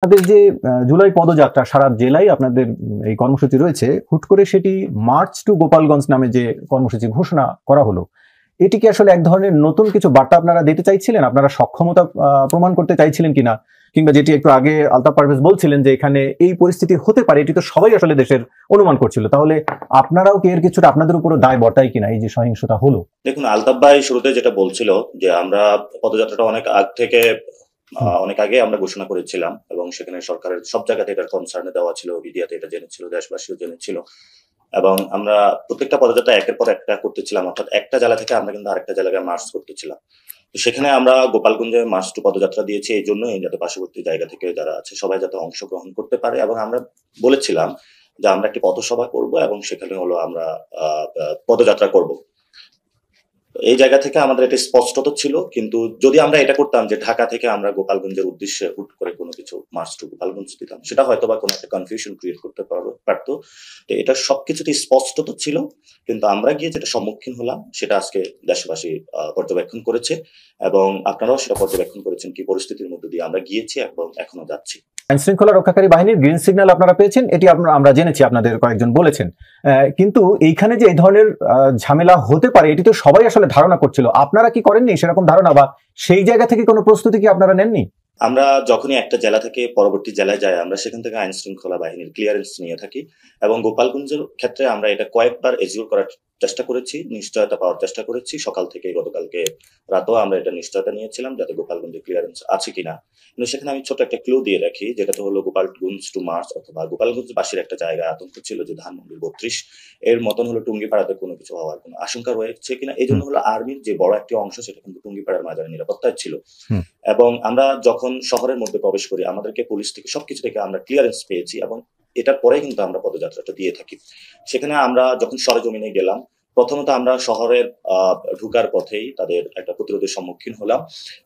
আপনাদের যে জুলাই পদযাত্রা সারা জেলায় আপনাদের এই কর্মসূচি রয়েছে, হুট করে সেটি মার্চ টু গোপালগঞ্জ নামে যে কর্মসূচি ঘোষণা করা হলো, এটি কি আসলে এক ধরনের নতুন কিছু বার্তা আপনারা দিতে চাইছিলেন? আপনারা সক্ষমতা প্রমাণ করতে চাইছিলেন কিনা? কিংবা যেটি একটু আগে আলতাফ পারভেজ বলছিলেন যে এখানে এই পরিস্থিতি হতে পারে, এটি তো সবাই আসলে দেশের অনুমান করছিল। তাহলে আপনারাও কি এর কিছুটা আপনাদের উপরও দায় বর্তায় কিনা এই যে সহিংসতা হলো? দেখুন, আলতাফ ভাই শুরুতে যেটা বলছিল যে আমরা পদযাত্রাটা অনেক আগে আমরা ঘোষণা করেছিলাম এবং সেখানে সরকারের সব জায়গাতে এটার কনসার্নে দেওয়া ছিল, মিডিয়াতে এটা জেনেছিল, দেশবাসীও জেনেছিল এবং আমরা প্রত্যেকটা পদযাত্রা একের পর একটা করতেছিলাম, অর্থাৎ একটা জেলা থেকে আমরা কিন্তু আরেকটা জেলায় মার্চ করতেছিলাম। তো সেখানে আমরা গোপালগঞ্জে মার্চ টু পদযাত্রা দিয়েছি এই জন্যই যাতে পার্শ্ববর্তী জায়গা থেকে যারা আছে সবাই যাতে অংশগ্রহণ করতে পারে এবং আমরা বলেছিলাম যে আমরা একটি পথসভা করব এবং সেখানে হলো আমরা পদযাত্রা করব। এই জায়গা থেকে আমাদের এটা স্পষ্টত ছিল, কিন্তু যদি আমরা এটা করতাম যে ঢাকা থেকে আমরা গোপালগঞ্জের উদ্দেশ্যে হুট করে কোনো কিছু মার্চ টু গোপালগঞ্জ দিতাম, সেটা হয়তো বা কোনো একটা কনফিউশন ক্রিয়েট করতে পারতো। তো এটা সবকিছুতে স্পষ্টত ছিল, কিন্তু আমরা গিয়ে যেটা সম্মুখীন হলাম সেটা আজকে দেশবাসী পর্যবেক্ষণ করেছে এবং আপনারাও সেটা পর্যবেক্ষণ করেছেন কি পরিস্থিতির মধ্যে দিয়ে আমরা গিয়েছি এবং এখনো যাচ্ছি। আইন শৃঙ্খলা রক্ষাকারী বাহিনীর গ্রিন সিগন্যাল আপনারা পেয়েছেন, এটি আমরা জেনেছি, আপনাদের কয়েকজন বলেছেন। কিন্তু এইখানে যে এই ধরনের ঝামেলা হতে পারে এটি তো সবাই আসলে ধারণা করছিল। আপনারা কি করেননি সেরকম ধারণা, বা সেই জায়গা থেকে কোনো প্রস্তুতি কি আপনারা নেননি? আমরা যখনই একটা জেলা থেকে পরবর্তী জেলায় যাই আমরা সেখান থেকে আইন শৃঙ্খলা বাহিনীর ক্লিয়ারেন্স নিয়ে থাকি এবং গোপালগঞ্জের ক্ষেত্রে আমরা এটা কয়েকবার এজিওর করার চেষ্টা করেছি, নিশ্চয়তা পাওয়ার চেষ্টা করেছি। সকাল থেকে গতকালকে রাতেও আমরা এটা নিশ্চয়তা নিয়েছিলাম যাতে গোপালগঞ্জে ক্লিয়ারেন্স আছে কিনা। কিন্তু সেখানে আমি ছোট একটা ক্লু দিয়ে রাখি, যেটা তো হলো গোপালগঞ্জ টু মার্চ অথবা গোপালগঞ্জবাসীর একটা জায়গায় আতঙ্ক ছিল যে ধানমন্ডি 32 এর মতন হলো টুঙ্গিপাড়াতে কোনো কিছু হওয়ার কোনো আশঙ্কা রয়েছে কিনা। এই জন্য হলো আর্মির যে বড় একটি অংশ সেটা কিন্তু টুঙ্গিপাড়ার মাঝারে নিরাপত্তায় ছিল এবং আমরা যখন শহরের মধ্যে প্রবেশ করি আমাদেরকে পুলিশ থেকে সবকিছু থেকে আমরা ক্লিয়ারেন্স পেয়েছি এবং এটার পরে কিন্তু আমরা পদযাত্রাটা দিয়ে থাকি। সেখানে আমরা যখন সরেজমিনে গেলাম, প্রথমত আমরা শহরের ঢুকার পথেই তাদের একটা প্রতিরোধের সম্মুখীন হলাম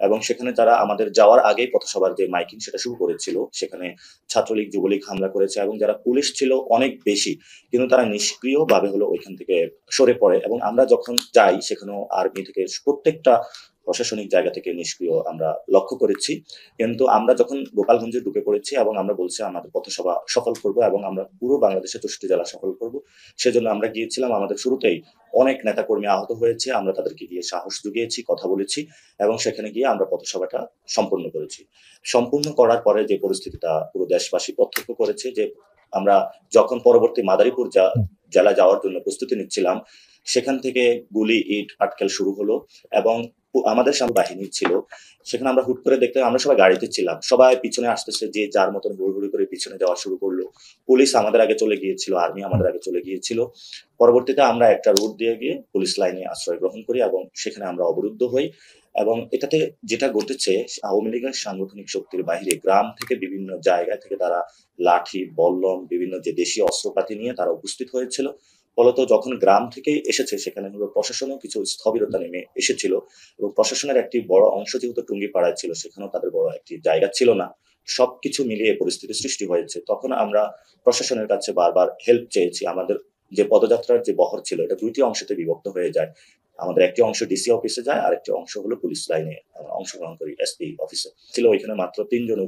এবং সেখানে যারা আমাদের যাওয়ার আগেই পথসভার যে মাইকিং সেটা শুরু করেছিল সেখানে ছাত্রলীগ যুবলীগ হামলা করেছে এবং যারা পুলিশ ছিল অনেক বেশি, কিন্তু তারা নিষ্ক্রিয় ভাবে হলো ওইখান থেকে সরে পড়ে এবং আমরা যখন যাই সেখানেও আর্মি থেকে প্রত্যেকটা প্রশাসনিক জায়গা থেকে নিষ্ক্রিয় আমরা লক্ষ্য করেছি। কিন্তু আমরা যখন গোপালগঞ্জে ঢুকে পড়েছি এবং আমরা বলছি আমাদের পথসভা সফল করব এবং আমরা পুরো বাংলাদেশের 64 জেলা সফল করব, সেজন্য আমরা গিয়েছিলাম। আমাদের শুরুতেই অনেক নেতাকর্মী আহত হয়েছে, আমরা তাদেরকে গিয়ে সাহস জুগিয়েছি, কথা বলেছি এবং সেখানে গিয়ে আমরা পথসভাটা সম্পূর্ণ করেছি। সম্পূর্ণ করার পরে যে পরিস্থিতিটা পুরো দেশবাসী প্রত্যক্ষ করেছে যে আমরা যখন পরবর্তী মাদারীপুর জেলা যাওয়ার জন্য প্রস্তুতি নিচ্ছিলাম সেখান থেকে গুলি, ইট, পাটকেল শুরু হলো এবং আমাদের সামনে বাহিনী ছিল। সেখানে আমরা হুট করে দেখতে আমরা সবাই গাড়িতে ছিলাম, সবাই পিছনে আসতেছে, যে যার মতন হুড়হুড়ি করে পিছনে যাওয়া শুরু করলো। পুলিশ আমাদের আগে চলে গিয়েছিল, আর্মি আমাদের আগে চলে গিয়েছিল। পরবর্তীতে আমরা একটা রুট দিয়ে গিয়ে পুলিশ লাইনে আশ্রয় গ্রহণ করি এবং সেখানে আমরা অবরুদ্ধ হই এবং এটাতে যেটা ঘটেছে আওয়ামী লীগের সাংগঠনিক শক্তির বাইরে গ্রাম থেকে বিভিন্ন জায়গা থেকে তারা লাঠি, বল্লম, বিভিন্ন যে দেশীয় অস্ত্রপাতি নিয়ে তারা উপস্থিত হয়েছিল। ফলত যখন গ্রাম থেকে এসেছে সেখানে হলো প্রশাসনেও কিছু স্থবিরতা নেমে এসেছিল এবং প্রশাসনের একটি বড় অংশ যেহেতু টুঙ্গিপাড়ায় ছিল সেখানেও তাদের বড় একটি জায়গা ছিল না। সবকিছু মিলিয়ে পরিস্থিতি সৃষ্টি হয়েছে। তখন আমরা প্রশাসনের কাছে বারবার হেল্প চেয়েছি। আমাদের যে পদযাত্রার যে বহর ছিল এটা দুইটি অংশতে বিভক্ত হয়ে যায়। আমাদের একটি অংশ ডিসি অফিসে যায়, আরেকটি অংশ হলো পুলিশ লাইনে অংশগ্রহণ করি এসপি অফিসে ছিল। ওইখানে মাত্র 3 জন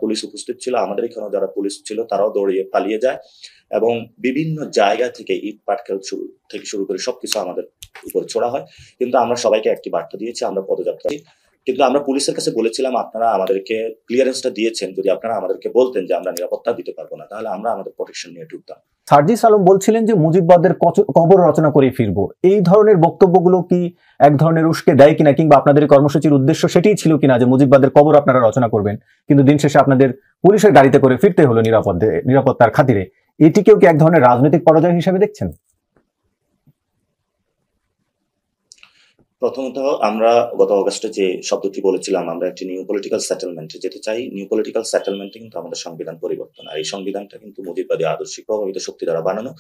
পুলিশ উপস্থিত ছিল। আমাদের এখানে যারা পুলিশ ছিল তারাও দৌড়িয়ে পালিয়ে যায় এবং বিভিন্ন জায়গা থেকে ইট পাটকেল থেকে শুরু করে সবকিছু আমাদের উপর ছোড়া হয়। কিন্তু আমরা সবাইকে একটি বার্তা দিয়েছি, আমরা পদযাত্রায়, কিন্তু আমরা পুলিশের কাছে বলেছিলাম আপনারা আমাদেরকে ক্লিয়ারেন্সটা দিয়েছেন, যদি আপনারা আমাদেরকে বলতেন যে আমরা নিরাপত্তা দিতে পারবো না তাহলে আমরা আমাদের প্রোটেকশন নিয়ে ঢুকতাম। সার্জিস আলম বলছিলেন যে মুজিববাদের কবর রচনা করে ফিরবো, এই ধরনের বক্তব্যগুলো কি এক ধরনের উস্কে দেয় কিনা, কিংবা আপনাদের কর্মসূচির উদ্দেশ্য সেটাই ছিল কিনা যে মুজিববাদের কবর আপনারা রচনা করবেন, কিন্তু দিন শেষে আপনাদের পুলিশের গাড়িতে করে ফিরতে হলো নিরাপত্তার খাতিরে? এটিকেও কি এক ধরনের রাজনৈতিক পরাজয় হিসেবে দেখছেন? প্রথমত আমরা গত অগাস্টে যে শব্দটি বলেছিলাম আমরা একটি নিউ পলিটিক্যাল সেটেলমেন্টে যেতে চাই। নিউ পলিটিক্যাল সেটেলমেন্টে কিন্তু আমাদের সংবিধান পরিবর্তন, আর এই সংবিধানটা কিন্তু মুজিববাদী আদর্শিক প্রভাবিত শক্তি দ্বারা বানানো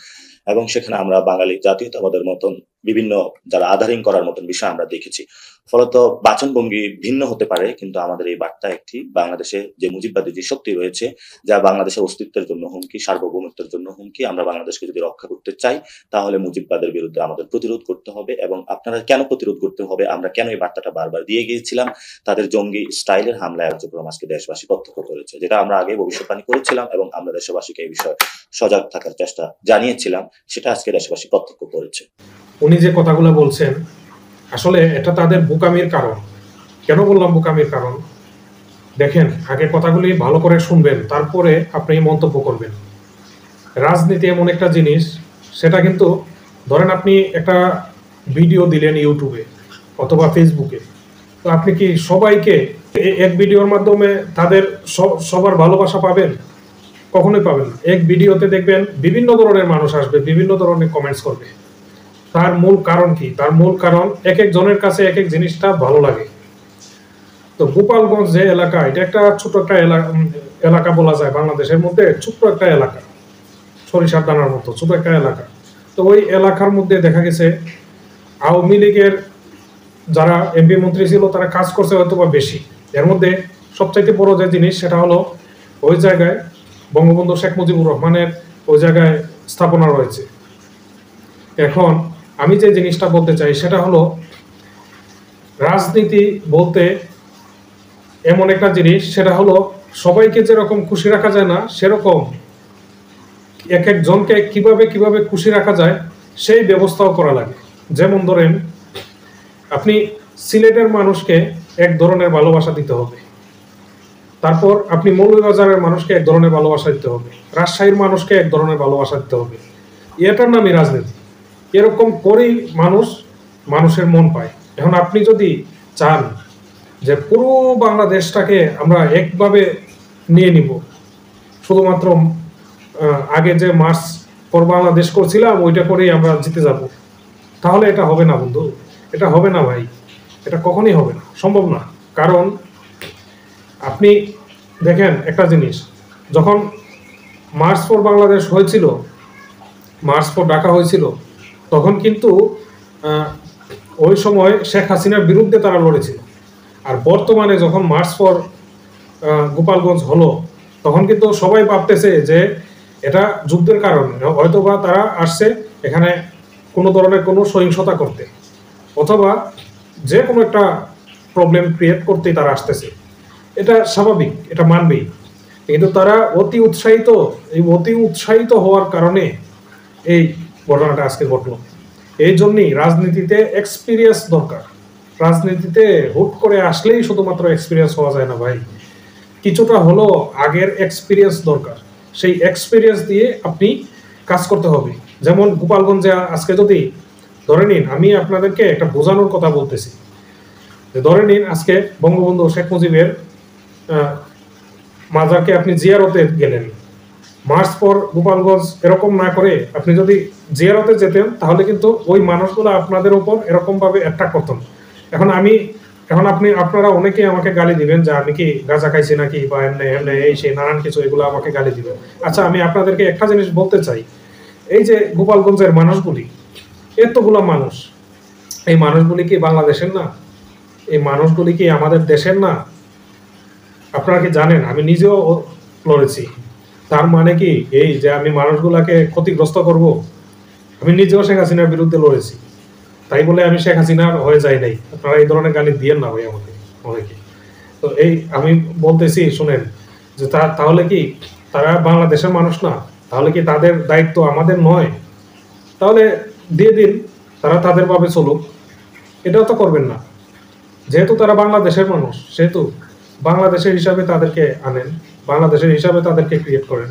এবং সেখানে আমরা বাঙালি জাতীয়তাবাদের মতন বিভিন্ন যারা আধারিং করার মতন বিষয় আমরা দেখেছি। ফলত বাচনভঙ্গি ভিন্ন হতে পারে, কিন্তু আমাদের এই বার্তা একটি, বাংলাদেশে যে মুজিববাদী যে শক্তি রয়েছে, যা বাংলাদেশের অস্তিত্বের জন্য হুমকি, সার্বভৌমত্বের জন্য হুমকি, আমরা বাংলাদেশকে যদি রক্ষা করতে চাই তাহলে মুজিববাদের বিরুদ্ধে আমাদের প্রতিরোধ করতে হবে। এবং আপনারা কেন প্রতিরোধ করতে হবে, আমরা কেন এই বার্তাটা বারবার দিয়ে গিয়েছিলাম, তাদের জঙ্গি স্টাইলের হামলা কার্যক্রম আজকে দেশবাসী প্রত্যক্ষ করেছে, যেটা আমরা আগে ভবিষ্যৎবাণী করেছিলাম এবং আমরা দেশবাসীকে এই বিষয়ে সজাগ থাকার চেষ্টা জানিয়েছিলাম, সেটা আজকে দেশবাসী প্রত্যক্ষ করেছে। উনি যে কথাগুলো বলছেন আসলে এটা তাদের বোকামির কারণ। কেন বললাম বোকামির কারণ? দেখেন, আগে কথাগুলি ভালো করে শুনবেন, তারপরে আপনি মন্তব্য করবেন। রাজনীতি এমন একটা জিনিস, সেটা কিন্তু ধরেন আপনি একটা ভিডিও দিলেন ইউটিউবে অথবা ফেসবুকে, তো আপনি কি সবাইকে এক ভিডিওর মাধ্যমে তাদের সবার ভালোবাসা পাবেন? কখনোই পাবেন না। এক ভিডিওতে দেখবেন বিভিন্ন ধরনের মানুষ আসবে, বিভিন্ন ধরনের কমেন্টস করবে। তার মূল কারণ কি? তার মূল কারণ এক এক জনের কাছে এক এক জিনিসটা ভালো লাগে। তো গোপালগঞ্জ যে এলাকা, এটা একটা ছোট একটা এলাকা বলা যায়, বাংলাদেশের মধ্যে ছোট্ট একটা এলাকা, সরিষার দানার মতো ছোট একটা এলাকা। তো ওই এলাকার মধ্যে দেখা গেছে আওয়ামী লীগের যারা এমপি মন্ত্রী ছিল তারা কাজ করছে হয়তো বা বেশি। এর মধ্যে সবচাইতে বড় যে জিনিস সেটা হলো ওই জায়গায় বঙ্গবন্ধু শেখ মুজিবুর রহমানের ওই জায়গায় স্থাপনা রয়েছে। এখন আমি যে জিনিসটা বলতে চাই সেটা হলো, রাজনীতি বলতে এমন একটা জিনিস, সেটা হলো সবাইকে যেরকম খুশি রাখা যায় না, সেরকম এক একজনকে কিভাবে কিভাবে খুশি রাখা যায় সেই ব্যবস্থাও করা লাগে। যেমন ধরেন, আপনি সিলেটের মানুষকে এক ধরনের ভালোবাসা দিতে হবে, তারপর আপনি মৌলভীবাজারের মানুষকে এক ধরনের ভালোবাসা দিতে হবে, রাজশাহীর মানুষকে এক ধরনের ভালোবাসা দিতে হবে। এটার নামই রাজনীতি। এরকম করেই মানুষের মন পায়। এখন আপনি যদি চান যে পুরো বাংলাদেশটাকে আমরা একভাবে নিয়ে নিব, শুধুমাত্র আগে যে মার্চ ফর বাংলাদেশ করছিলাম ওইটা করেই আমরা জিতে যাব, তাহলে এটা হবে না বন্ধু, এটা হবে না ভাই, এটা কখনই হবে না, সম্ভব না। কারণ আপনি দেখেন একটা জিনিস, যখন মার্চ ফর বাংলাদেশ হয়েছিল, মার্চ ফর ঢাকা হয়েছিল, তখন কিন্তু ওই সময় শেখ হাসিনার বিরুদ্ধে তারা লড়েছিল। আর বর্তমানে যখন মার্চ ফর গোপালগঞ্জ হলো, তখন কিন্তু সবাই ভাবতেছে যে এটা যুদ্ধের কারণে, হয়তোবা তারা আসছে এখানে কোনো ধরনের কোনো সহিংসতা করতে, অথবা যে কোনো একটা প্রবলেম ক্রিয়েট করতেই তারা আসতেছে। এটা স্বাভাবিক, এটা মানবেই। কিন্তু তারা অতি উৎসাহিত হওয়ার কারণে এই ঘটনাটা আজকে ঘটলো। এই জন্যই রাজনীতিতে এক্সপিরিয়েন্স দরকার। রাজনীতিতে হুট করে আসলেই শুধুমাত্র এক্সপিরিয়েন্স হওয়া যায় না ভাই, কিছুটা হলো আগের এক্সপিরিয়েন্স দরকার। সেই এক্সপিরিয়েন্স দিয়ে আপনি কাজ করতে হবে। যেমন গোপালগঞ্জে আজকে যদি ধরে নিন, আমি আপনাদেরকে একটা বোঝানোর কথা বলতেছি, যে ধরে নিন আজকে বঙ্গবন্ধু শেখ মুজিবের মাজারকে আপনি জিয়ারতে গেলেন, মার্চ পর গোপালগঞ্জ এরকম না করে আপনি যদি জিয়ারতে যেতেন, তাহলে কিন্তু ওই মানুষগুলো আপনাদের উপর এরকম ভাবে অ্যাট্রাক্ট করতেন। এখন আপনারা অনেকেই আমাকে গালি দিবেন যে আমি কি গাঁজা খাইছি নাকি, বা এমনি এমনি এই সেই নানান কিছু, এগুলো আমাকে গালি দিবেন। আচ্ছা, আমি আপনাদেরকে একটা জিনিস বলতে চাই, এই যে গোপালগঞ্জের মানুষগুলি, এতগুলো মানুষ, এই মানুষগুলি কি বাংলাদেশের না? এই মানুষগুলি কি আমাদের দেশের না? আপনারা কি জানেন? আমি নিজেও লড়েছি। তার মানে কি এই যে আমি মানুষগুলাকে ক্ষতিগ্রস্ত করব? আমি নিজেও শেখ হাসিনার বিরুদ্ধে লড়েছি, তাই বলে আমি শেখ হাসিনার হয়ে যাই নাই। আপনারা এই ধরনের গালি দিয়েন না ভাই আমাকে অনেকে। তো এই আমি বলতেছি শুনেন, যে তাহলে কি তারা বাংলাদেশের মানুষ না? তাহলে কি তাদের দায়িত্ব আমাদের নয়? তাহলে দিয়ে দিন, তারা তাদের ভাবে চলুক। এটাও তো করবেন না। যেহেতু তারা বাংলাদেশের মানুষ, সেহেতু বাংলাদেশের হিসাবে তাদেরকে আনেন, বাংলাদেশের হিসাবে তাদেরকে ক্রিয়েট করেন।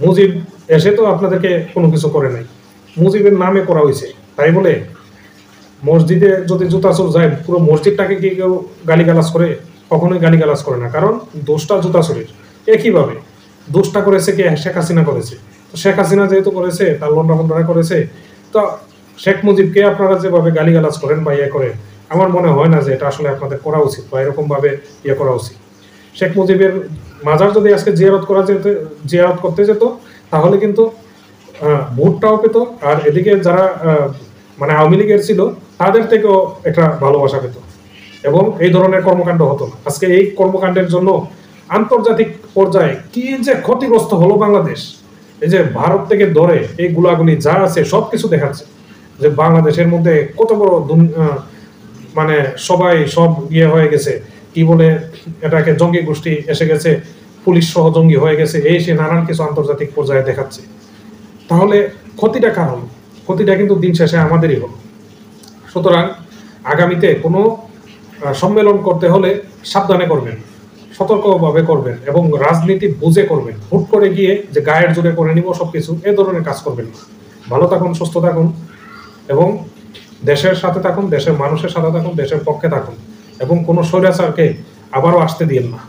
মুজিব এসে তো আপনাদেরকে কোনো কিছু করে নাই, মুজিবের নামে করা হয়েছে। তাই বলে মসজিদে যদি জুতা চোর যায়, পুরো মসজিদটাকে কি কেউ গালিগালাজ করে? কখনোই গালিগালাজ করে না, কারণ দোষটা জুতা চোরের। একইভাবে দোষটা করেছে কে? শেখ হাসিনা করেছে। তো শেখ হাসিনা যেহেতু করেছে, তার লন্ডা করেছে, তো শেখ মুজিবকে আপনারা যেভাবে গালিগালাজ করেন বা ইয়ে করেন, আমার মনে হয় না যে এটা আসলে আপনাদের করা উচিত বা এরকম ভাবে ইয়ে করা উচিত। শেখ মুজিবের মাজার যদি আজকে জিয়ারত করতে যেত, তাহলে কিন্তু ভোটটাও পেত, আর এদিকে যারা মানে আওয়ামী লীগের ছিল তাদের থেকেও একটা ভালোবাসা পেত এবং এই ধরনের কর্মকাণ্ড হতো না। আজকে এই কর্মকাণ্ডের জন্য আন্তর্জাতিক পর্যায়ে কি যে ক্ষতিগ্রস্ত হলো বাংলাদেশ, এই যে ভারত থেকে ধরে এই গুলাগুলি যা আছে সবকিছু দেখাচ্ছে যে বাংলাদেশের মধ্যে কত বড় মানে সবাই সব ইয়ে হয়ে গেছে, কি বলে এটাকে জঙ্গি গোষ্ঠী এসে গেছে, পুলিশ সহ জঙ্গি হয়ে গেছে, এই সে নানান কিছু আন্তর্জাতিক পর্যায়ে দেখাচ্ছে। তাহলে ক্ষতিটা কার হলো? ক্ষতিটা কিন্তু দিন শেষে আমাদেরই হলো। সুতরাং আগামীতে কোনো সম্মেলন করতে হলে সাবধানে করবেন, সতর্কভাবে করবেন এবং রাজনীতি বুঝে করবেন। হুট করে গিয়ে যে গায়ের জোরে করে নিব সবকিছু, এ ধরনের কাজ করবেন না। ভালো থাকুন, সুস্থ থাকুন এবং দেশের সাথে থাকুন, দেশের মানুষের সাথে থাকুন, দেশের পক্ষে থাকুন এবং কোনো স্বৈরাচারকে আবারও আসতে দিন না।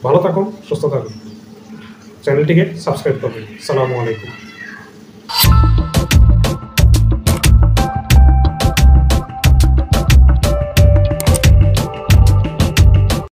ভালো থাকুন, সুস্থ থাকুন, চ্যানেলটিকে সাবস্ক্রাইব করবেন। আসসালামু আলাইকুম।